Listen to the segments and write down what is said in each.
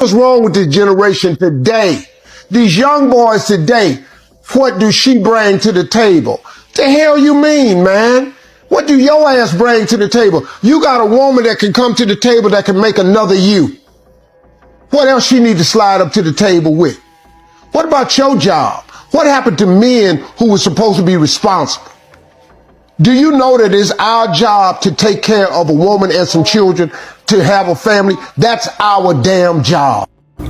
What's wrong with the generation today? These young boys today, what do she bring to the table? The hell you mean, man? What do your ass bring to the table? You got a woman that can come to the table that can make another you. What else she need to slide up to the table with? What about your job? What happened to men who were supposed to be responsible? Do you know that it's our job to take care of a woman and some children, to have a family? That's our damn job.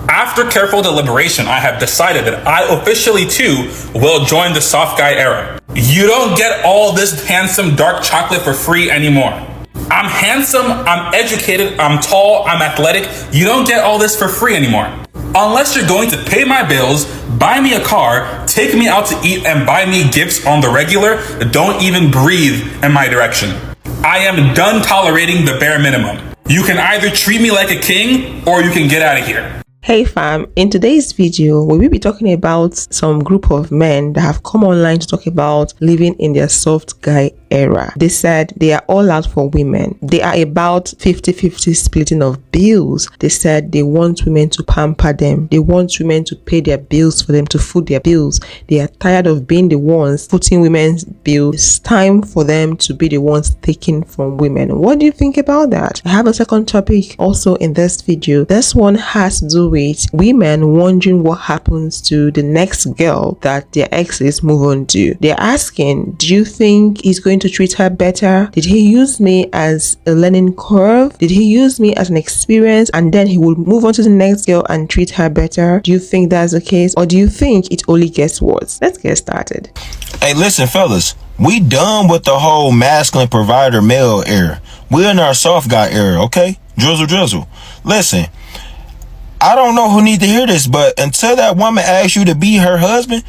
After careful deliberation, I have decided that I officially too will join the soft guy era. You don't get all this handsome dark chocolate for free anymore. I'm handsome, I'm educated, I'm tall, I'm athletic. You don't get all this for free anymore. Unless you're going to pay my bills, buy me a car, take me out to eat, and buy me gifts on the regular, don't even breathe in my direction. I am done tolerating the bare minimum. You can either treat me like a king, or you can get out of here. Hey fam, in today's video, we will be talking about some group of men that have come online to talk about living in their soft guy era. They said they are all out for women. They are about 50-50 splitting of bills. They said they want women to pamper them. They want women to pay their bills for them, to foot their bills. They are tired of being the ones footing women's bills. It's time for them to be the ones taking from women. What do you think about that? I have a second topic also in this video. This one has to do with women wondering what happens to the next girl that their exes move on to. They're asking, do you think he's going to treat her better? Did he use me as a learning curve? Did he use me as an experience and then he will move on to the next girl and treat her better? Do you think that's the case, or do you think it only gets worse? Let's get started. Hey, listen, fellas, we done with the whole masculine provider male era. We're in our soft guy era, okay? Drizzle. Listen, I don't know who need to hear this, but until that woman asks you to be her husband,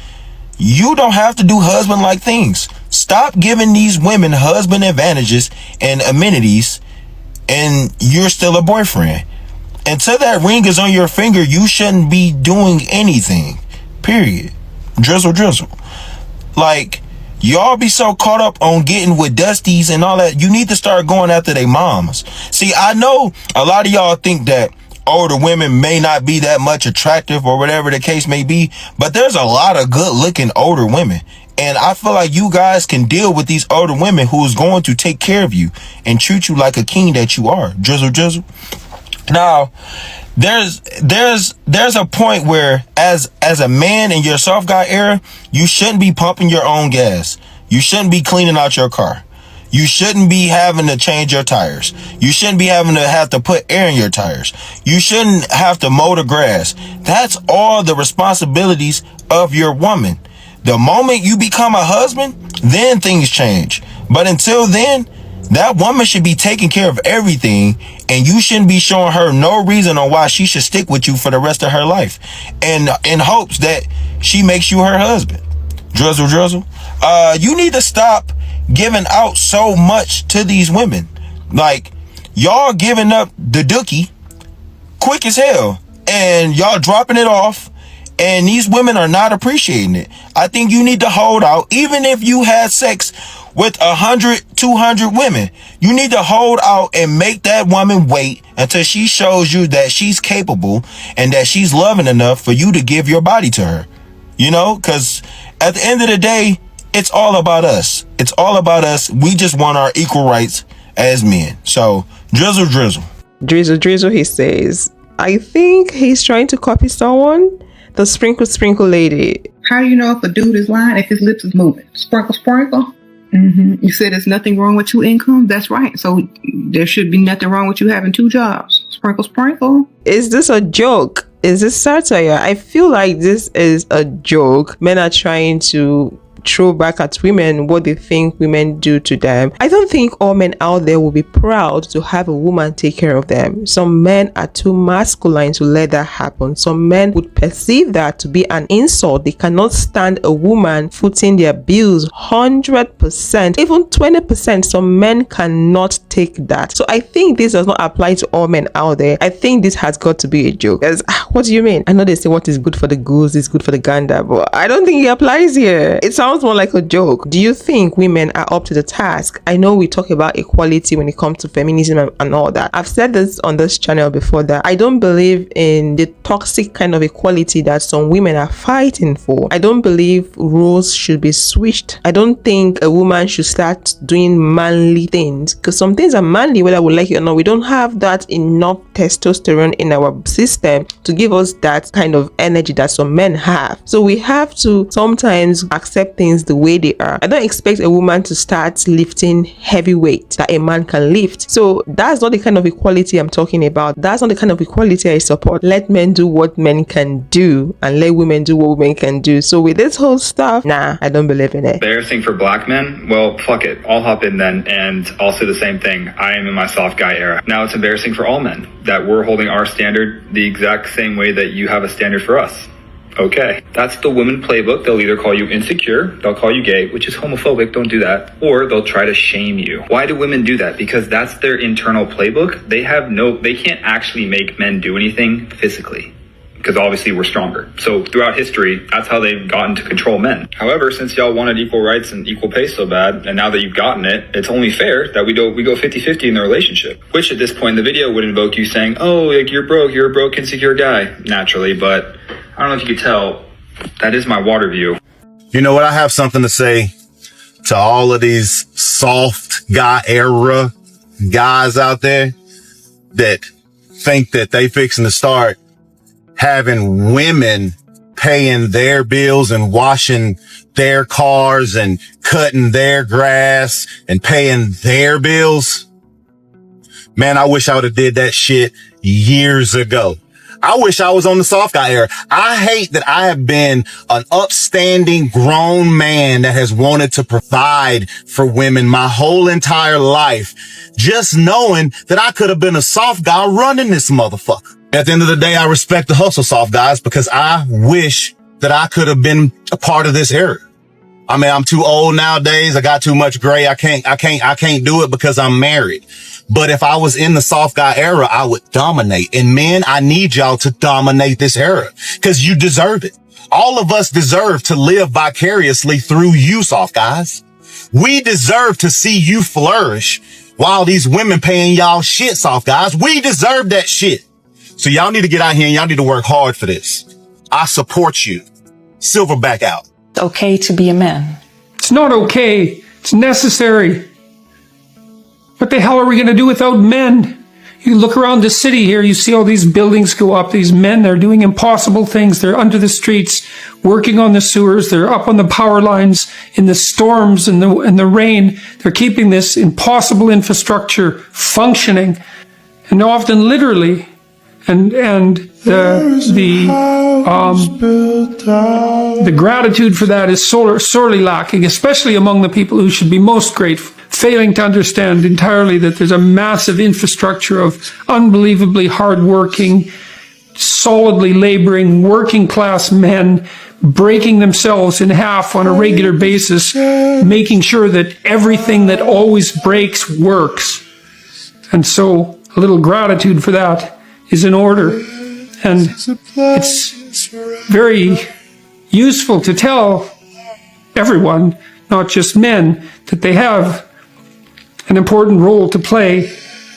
you don't have to do husband-like things. Stop giving these women husband advantages and amenities, and you're still a boyfriend. Until that ring is on your finger, you shouldn't be doing anything. Period. Drizzle. Like, y'all be so caught up on getting with Dusties and all that. You need to start going after their moms. See, I know a lot of y'all think that older women may not be that much attractive or whatever the case may be, but there's a lot of good looking older women. And I feel like you guys can deal with these older women who is going to take care of you and treat you like a king that you are. Drizzle. Now, there's a point where as a man in your soft guy era, you shouldn't be pumping your own gas. You shouldn't be cleaning out your car. You shouldn't be having to change your tires. You shouldn't be having to have to put air in your tires. You shouldn't have to mow the grass. That's all the responsibilities of your woman. The moment you become a husband, then things change. But until then, that woman should be taking care of everything, and you shouldn't be showing her no reason on why she should stick with you for the rest of her life, and in hopes that she makes you her husband. Drizzle. You need to stop giving out so much to these women. Like, y'all giving up the dookie quick as hell, and y'all dropping it off, and these women are not appreciating it. I think you need to hold out. Even if you had sex with 100, 200 women, you need to hold out and make that woman wait until she shows you that she's capable and that she's loving enough for you to give your body to her. You know, because at the end of the day, it's all about us. It's all about us. We just want our equal rights as men. So, Drizzle. Drizzle, he says, I think he's trying to copy someone. The sprinkle lady. How do you know if a dude is lying if his lips is moving? Sprinkle. You said there's nothing wrong with your income? That's right. So there should be nothing wrong with you having two jobs. Sprinkle. Is this a joke? Is this satire? I feel like this is a joke. Men are trying to throw back at women what they think women do to them. I don't think all men out there will be proud to have a woman take care of them. Some men are too masculine to let that happen. Some men would perceive that to be an insult. They cannot stand a woman footing their bills 100%, even 20%. Some men cannot take that. So I think this does not apply to all men out there. I think this has got to be a joke. What do you mean? I know they say what is good for the goose is good for the gander, but I don't think it applies here. It sounds sounds more like a joke. Do you think women are up to the task? I know we talk about equality when it comes to feminism and all that. I've said this on this channel before that I don't believe in the toxic kind of equality that some women are fighting for. I don't believe roles should be switched. I don't think a woman should start doing manly things, because some things are manly whether we like it or not. We don't have that enough testosterone in our system to give us that kind of energy that some men have. So we have to sometimes accept things the way they are. I don't expect a woman to start lifting heavy weight that a man can lift. So that's not the kind of equality I'm talking about. That's not the kind of equality I support. Let men do what men can do and let women do what women can do. So with this whole stuff, nah, I don't believe in it. Embarrassing for black men? Well, fuck it. I'll hop in then and I'll say the same thing. I am in my soft guy era. Now it's embarrassing for all men that we're holding our standard the exact same way that you have a standard for us. Okay, that's the Women Playbook. They'll either call you insecure, they'll call you gay, which is homophobic, don't do that, or they'll try to shame you. Why do women do that? Because that's their internal playbook. They can't actually make men do anything physically, because obviously we're stronger. So throughout history, that's how they've gotten to control men. However, since y'all wanted equal rights and equal pay so bad, and now that you've gotten it, it's only fair that we go 50-50 in the relationship. Which at this point in the video would invoke you saying, oh, like you're a broke, insecure guy, naturally, but I don't know if you could tell, that is my water view. You know what? I have something to say to all of these soft guy era guys out there that think that they fixing to start having women paying their bills and washing their cars and cutting their grass and paying their bills. Man, I wish I would have did that shit years ago. I wish I was on the soft guy era. I hate that I have been an upstanding grown man that has wanted to provide for women my whole entire life, just knowing that I could have been a soft guy running this motherfucker. At the end of the day, I respect the hustle, soft guys, because I wish that I could have been a part of this era. I mean, I'm too old nowadays. I got too much gray. I can't do it because I'm married. But if I was in the soft guy era, I would dominate. And men, I need y'all to dominate this era because you deserve it. All of us deserve to live vicariously through you, soft guys. We deserve to see you flourish while these women paying y'all shit, soft guys. We deserve that shit. So y'all need to get out here and y'all need to work hard for this. I support you. Silverback out. It's okay to be a man. It's not okay. It's necessary. What the hell are we going to do without men? You look around the city here, you see all these buildings go up. These men, they're doing impossible things. They're under the streets, working on the sewers. They're up on the power lines in the storms and the rain. They're keeping this impossible infrastructure functioning, and often literally. And the gratitude for that is sorely lacking, especially among the people who should be most grateful, failing to understand entirely that there's a massive infrastructure of unbelievably hardworking, solidly laboring, working class men breaking themselves in half on a regular basis, making sure that everything that always breaks works. And so a little gratitude for that is in order. And it's very useful to tell everyone, not just men, that they have an important role to play,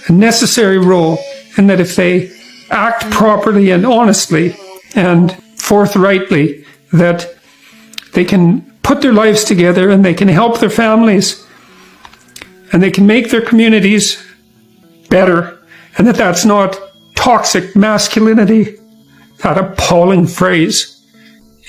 a necessary role, and that if they act properly and honestly and forthrightly, that they can put their lives together and they can help their families and they can make their communities better, and that's not toxic masculinity, that appalling phrase.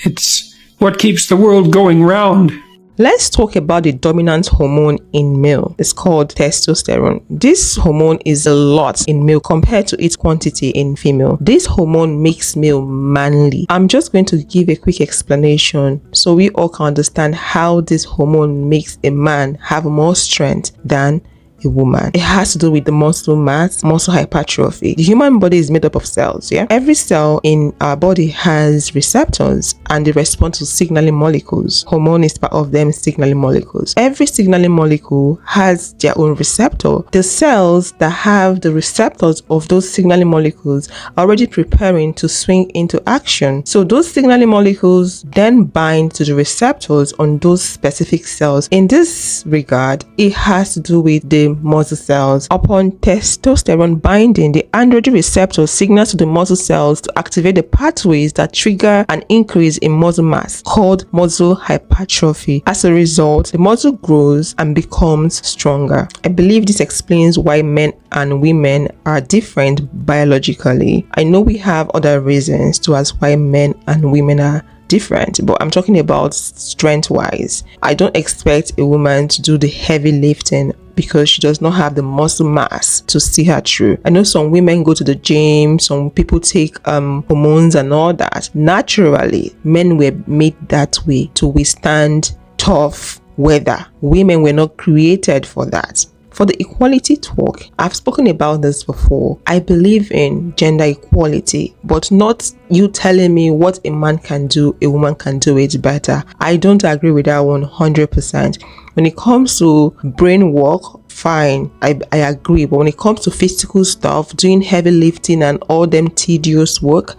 It's what keeps the world going round. Let's talk about the dominant hormone in male. It's called testosterone. This hormone is a lot in male compared to its quantity in female. This hormone makes male manly. I'm just going to give a quick explanation so we all can understand how this hormone makes a man have more strength than a woman. It has to do with the muscle mass, muscle hypertrophy. The human body is made up of cells, yeah? Every cell in our body has receptors and they respond to signaling molecules. Hormone is part of them signaling molecules. Every signaling molecule has their own receptor. The cells that have the receptors of those signaling molecules are already preparing to swing into action. So those signaling molecules then bind to the receptors on those specific cells. In this regard, it has to do with the muscle cells. Upon testosterone binding, the androgen receptor signals to the muscle cells to activate the pathways that trigger an increase in muscle mass called muscle hypertrophy. As a result, the muscle grows and becomes stronger. I believe this explains why men and women are different biologically. I know we have other reasons to ask why men and women are different, but I'm talking about strength wise. I don't expect a woman to do the heavy lifting because she does not have the muscle mass to see her through. I know some women go to the gym, some people take hormones and all that. Naturally, men were made that way to withstand tough weather. Women were not created for that. For the equality talk, I've spoken about this before. I believe in gender equality, but not you telling me what a man can do, a woman can do it better. I don't agree with that 100%. When it comes to brain work, fine, I agree. But when it comes to physical stuff, doing heavy lifting and all them tedious work,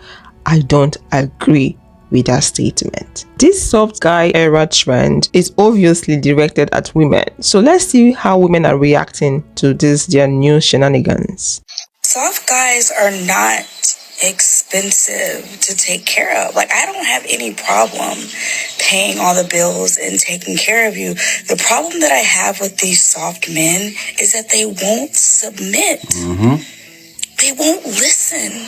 I don't agree with that statement. This soft guy era trend is obviously directed at women. So let's see how women are reacting to their new shenanigans. Soft guys are not expensive to take care of. Like, I don't have any problem paying all the bills and taking care of you. The problem that I have with these soft men is that they won't submit. They won't listen.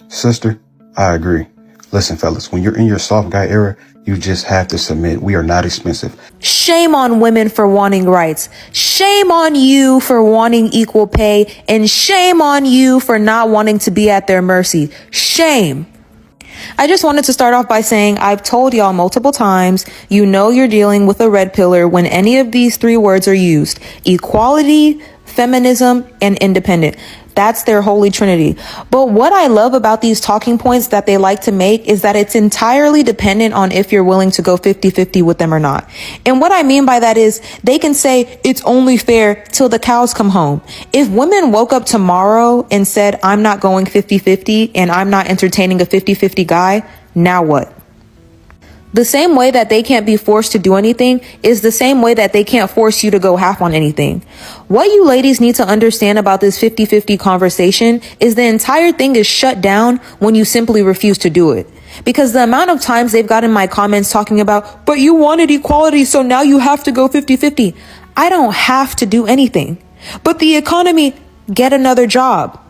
Sister, I agree. Listen, fellas, when you're in your soft guy era, you just have to submit. We are not expensive. Shame on women for wanting rights. Shame on you for wanting equal pay. And shame on you for not wanting to be at their mercy. Shame. I just wanted to start off by saying I've told y'all multiple times, you know you're dealing with a red pillar when any of these three words are used. Equality, feminism, and independent. That's their holy trinity. But what I love about these talking points that they like to make is that it's entirely dependent on if you're willing to go 50-50 with them or not. And what I mean by that is they can say it's only fair till the cows come home. If women woke up tomorrow and said, I'm not going 50-50 and I'm not entertaining a 50-50 guy, now what? The same way that they can't be forced to do anything is the same way that they can't force you to go half on anything. What you ladies need to understand about this 50-50 conversation is the entire thing is shut down when you simply refuse to do it. Because the amount of times they've gotten my comments talking about, but you wanted equality, so now you have to go 50-50. I don't have to do anything. But the economy, get another job.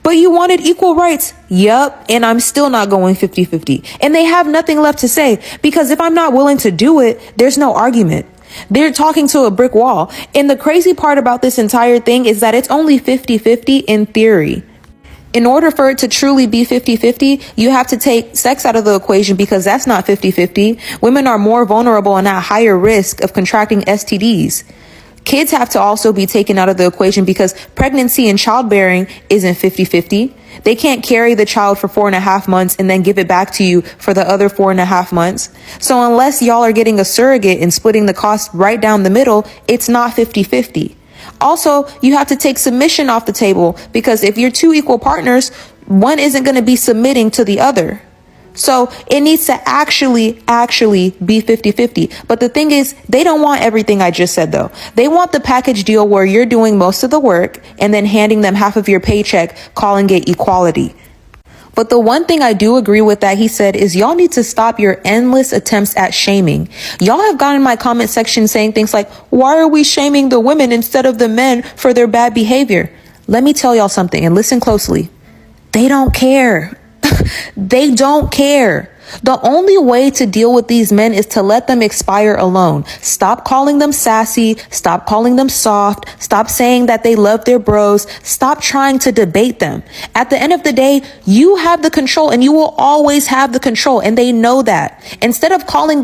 But you wanted equal rights. Yup. And I'm still not going 50-50. And they have nothing left to say because if I'm not willing to do it, there's no argument. They're talking to a brick wall. And the crazy part about this entire thing is that it's only 50-50 in theory. In order for it to truly be 50-50, you have to take sex out of the equation because that's not 50-50. Women are more vulnerable and at higher risk of contracting STDs. Kids have to also be taken out of the equation because pregnancy and childbearing isn't 50-50. They can't carry the child for 4.5 months and then give it back to you for the other 4.5 months. So unless y'all are getting a surrogate and splitting the cost right down the middle, it's not 50-50. Also, you have to take submission off the table because if you're two equal partners, one isn't going to be submitting to the other. So it needs to actually be 50-50. But the thing is, they don't want everything I just said, though. They want the package deal where you're doing most of the work and then handing them half of your paycheck, calling it equality. But the one thing I do agree with that he said is y'all need to stop your endless attempts at shaming. Y'all have gone in my comment section saying things like, why are we shaming the women instead of the men for their bad behavior? Let me tell y'all something and listen closely. They don't care. They don't care. The only way to deal with these men is to let them expire alone. Stop calling them sassy. Stop calling them soft. Stop saying that they love their bros. Stop trying to debate them. At the end of the day, you have the control and you will always have the control. And they know that. Instead of calling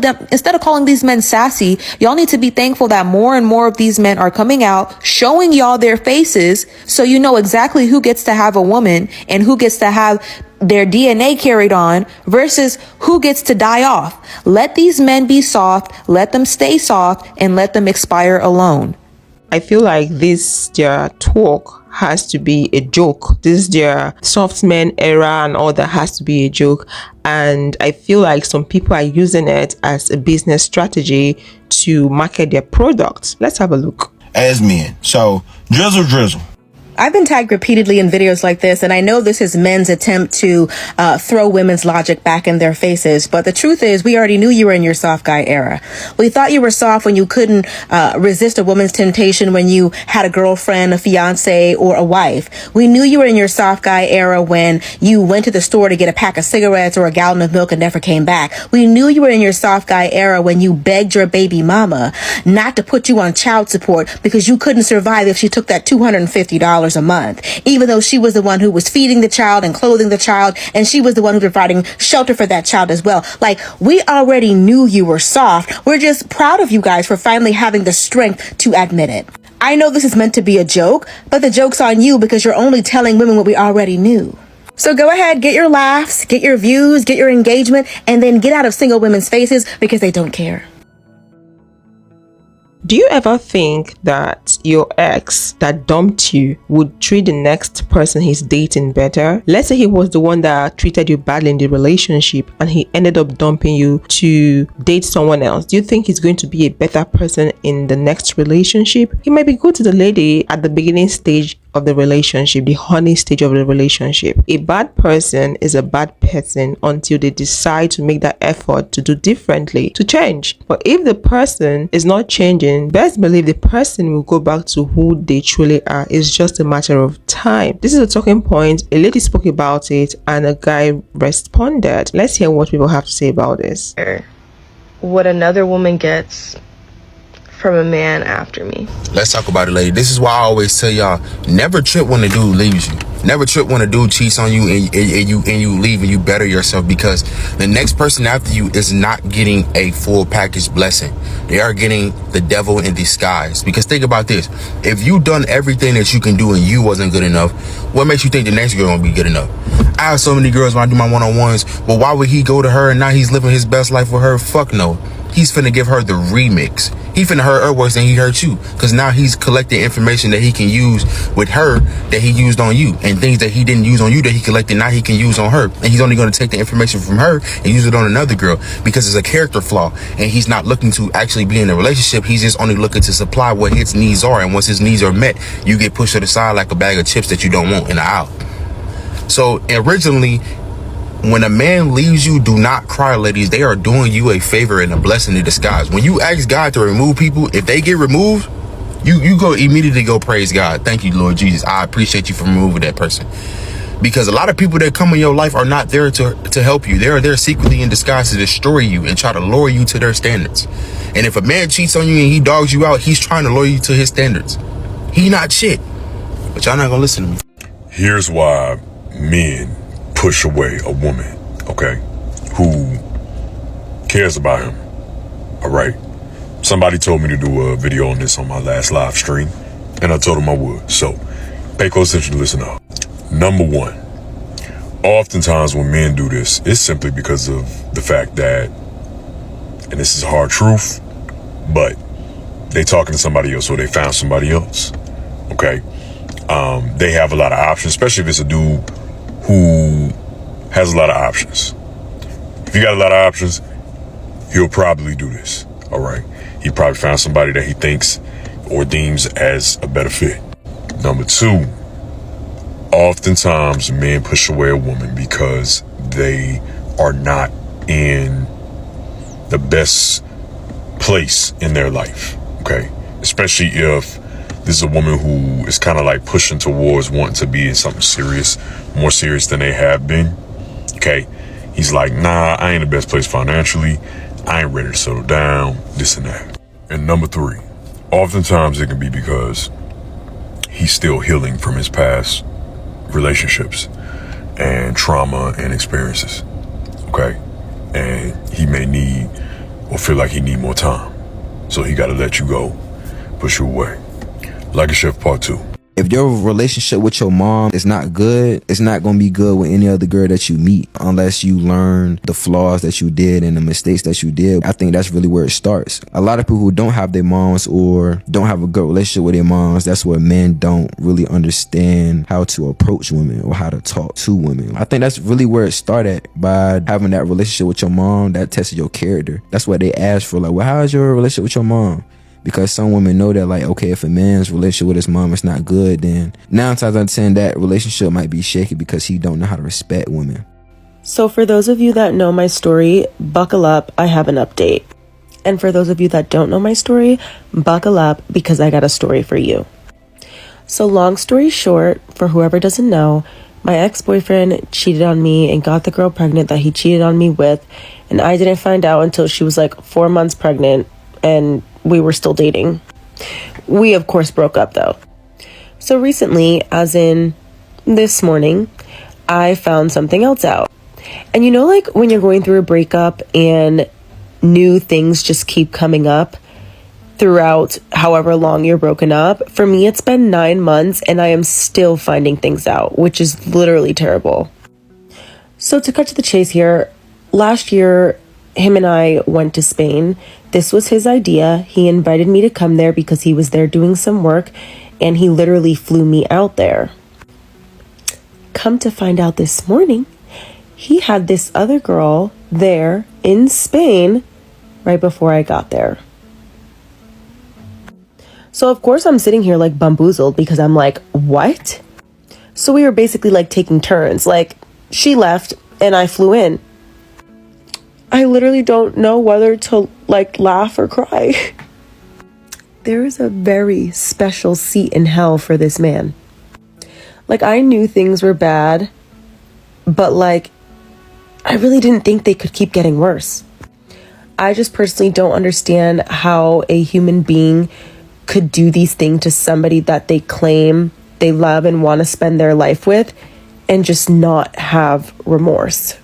these men sassy, y'all need to be thankful that more and more of these men are coming out, showing y'all their faces so you know exactly who gets to have a woman and who gets to have their DNA carried on versus who gets to die off. Let these men be soft, let them stay soft, and let them expire alone. I feel like their talk has to be a joke. Their soft men era and all that has to be a joke. And I feel like some people are using it as a business strategy to market their products. Let's have a look. As men. So, Drizzle. I've been tagged repeatedly in videos like this, and I know this is men's attempt to throw women's logic back in their faces. But the truth is, we already knew you were in your soft guy era. We thought you were soft when you couldn't resist a woman's temptation when you had a girlfriend, a fiance, or a wife. We knew you were in your soft guy era when you went to the store to get a pack of cigarettes or a gallon of milk and never came back. We knew you were in your soft guy era when you begged your baby mama not to put you on child support because you couldn't survive if she took that $250 a month, even though she was the one who was feeding the child and clothing the child, and she was the one who was providing shelter for that child as well. Like, we already knew you were soft. We're just proud of you guys for finally having the strength to admit it. I know this is meant to be a joke, but the joke's on you because you're only telling women what we already knew. So go ahead, get your laughs, get your views, get your engagement, and then get out of single women's faces because they don't care. Do you ever think that your ex that dumped you would treat the next person he's dating better? Let's say he was the one that treated you badly in the relationship and he ended up dumping you to date someone else. Do you think he's going to be a better person in the next relationship? He might be good to the lady at the beginning stage of the relationship, the honey stage of the relationship. A bad person is a bad person until they decide to make that effort to do differently, to change. But if the person is not changing, best believe the person will go back to who they truly are. It's just a matter of time. This is a talking point. A lady spoke about it and a guy responded. Let's hear what people have to say about this. What another woman gets from a man after me. Let's talk about it, lady. This is why I always tell y'all, never trip when a dude leaves you. Never trip when a dude cheats on you and you leave and you better yourself, because the next person after you is not getting a full package blessing. They are getting the devil in disguise. Because think about this. If you done everything that you can do and you wasn't good enough, what makes you think the next girl gonna be good enough? I have so many girls when I do my one-on-ones. Well, why would he go to her and now he's living his best life with her? Fuck no. He's finna give her the remix. He finna hurt her worse than he hurt you. Because now he's collecting information that he can use with her that he used on you. And things that he didn't use on you that he collected, now he can use on her. And he's only going to take the information from her and use it on another girl because it's a character flaw. And he's not looking to actually be in a relationship. He's just only looking to supply what his needs are. And once his needs are met, you get pushed to the side like a bag of chips that you don't want in the aisle. So originally, when a man leaves you, do not cry, ladies. They are doing you a favor and a blessing in disguise. When you ask God to remove people, if they get removed, you go immediately go praise God. Thank you, Lord Jesus. I appreciate you for removing that person. Because a lot of people that come in your life are not there to help you. They are there secretly in disguise to destroy you and try to lower you to their standards. And if a man cheats on you and he dogs you out, he's trying to lower you to his standards. He not shit. But y'all not gonna listen to me. Here's why men push away a woman, okay, who cares about him. All right. Somebody told me to do a video on this on my last live stream, and I told him I would. So pay close attention to listen up. Number one, oftentimes when men do this, it's simply because of the fact that, and this is a hard truth, but they talking to somebody else or they found somebody else. Okay. They have a lot of options, especially if it's a dude who has a lot of options. If you got a lot of options, he'll probably do this. All right. He probably found somebody that he thinks or deems as a better fit. Number two, oftentimes men push away a woman because they are not in the best place in their life. Okay. Especially if this is a woman who is kind of like pushing towards wanting to be in something serious, more serious than they have been. Okay. He's like, nah, I ain't the best place financially. I ain't ready to settle down, this and that. And number 3, oftentimes it can be because he's still healing from his past relationships and trauma and experiences, okay? And he may need or feel like he need more time. So he gotta let you go, push you away. Like a Chef Part 2. If your relationship with your mom is not good, it's not going to be good with any other girl that you meet unless you learn the flaws that you did and the mistakes that you did. I think that's really where it starts. A lot of people who don't have their moms or don't have a good relationship with their moms, that's where men don't really understand how to approach women or how to talk to women. I think that's really where it started, by having that relationship with your mom that tested your character. That's what they ask for, like, well, how is your relationship with your mom? Because some women know that, like, okay, if a man's relationship with his mom is not good, then 9 times out of 10 that relationship might be shaky because he don't know how to respect women. So for those of you that know my story, buckle up, I have an update. And for those of you that don't know my story, buckle up because I got a story for you. So long story short, for whoever doesn't know, my ex-boyfriend cheated on me and got the girl pregnant that he cheated on me with, and I didn't find out until she was like 4 months pregnant, and we were still dating. We of course broke up though. So recently, as in this morning, I found something else out. And you know, like when you're going through a breakup and new things just keep coming up throughout however long you're broken up. For me, it's been 9 months and I am still finding things out, which is literally terrible. So to cut to the chase here, last year, him and I went to Spain. This was his idea. He invited me to come there because he was there doing some work, and he literally flew me out there. Come to find out this morning, he had this other girl there in Spain right before I got there. So of course I'm sitting here like bamboozled because I'm like, what? So we were basically like taking turns. Like, she left and I flew in. I literally don't know whether to like laugh or cry. There is a very special seat in hell for this man. Like, I knew things were bad, but like, I really didn't think they could keep getting worse. I just personally don't understand how a human being could do these things to somebody that they claim they love and want to spend their life with and just not have remorse.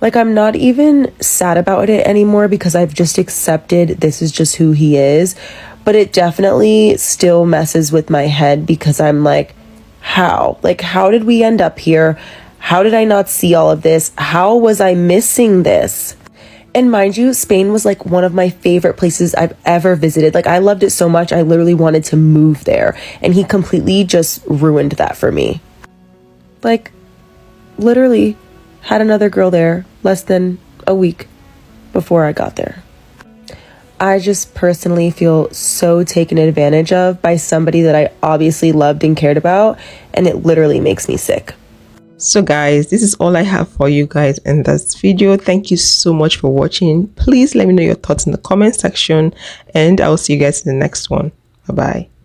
Like, I'm not even sad about it anymore because I've just accepted this is just who he is. But it definitely still messes with my head because I'm like, how? Like, how did we end up here? How did I not see all of this? How was I missing this? And mind you, Spain was like one of my favorite places I've ever visited. Like, I loved it so much, I literally wanted to move there. And he completely just ruined that for me. Like, literally had another girl there less than a week before I got there. I just personally feel so taken advantage of by somebody that I obviously loved and cared about, and it literally makes me sick. So guys, this is all I have for you guys in this video. Thank you so much for watching. Please let me know your thoughts in the comment section, and I'll see you guys in the next one. Bye bye.